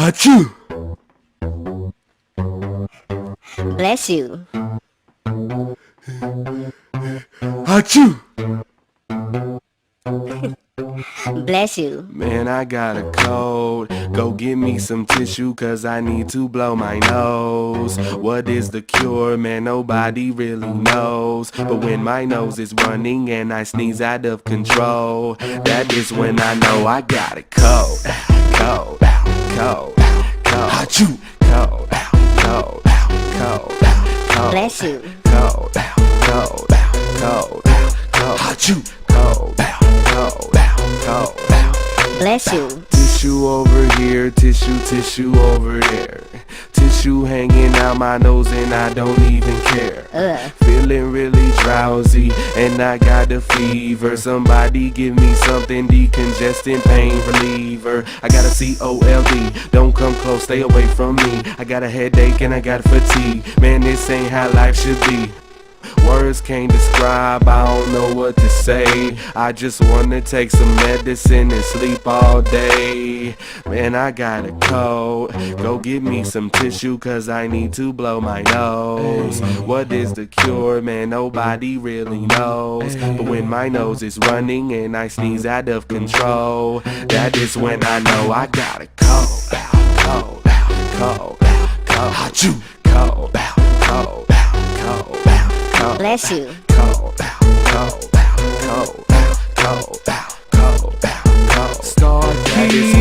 Achoo! Bless you. Achoo! Bless you. Man, I got a cold. Go get me some tissue, cause I need to blow my nose. What is the cure? Man, nobody really knows. But when my nose is running and I sneeze out of control, that is when I know I got a cold. Cold, cold, cold. Achoo! Cold, cold, cold, cold. Bless you. Cold, cold, cold, cold. Achoo! Cold, cold, cold. Bless you. Tissue over here, tissue over there. Tissue hanging out my nose and I don't even care. Feeling really drowsy and I got a fever. Somebody give me something decongesting, pain reliever. I got a COLD, don't come close, stay away from me. I got a headache and I got fatigue. Man, this ain't how life should be. Words can't describe, I don't know what to say. I just wanna take some medicine and sleep all day. Man, I got a cold. Go get me some tissue, cause I need to blow my nose. What is the cure? Man, nobody really knows. But when my nose is running and I sneeze out of control, that is when I know I got a cold. Cold, cold, cold. Achoo! Cold, cold, cold. Bless you. Cold, cold, cold, cold, cold, cold, cold. Star Key.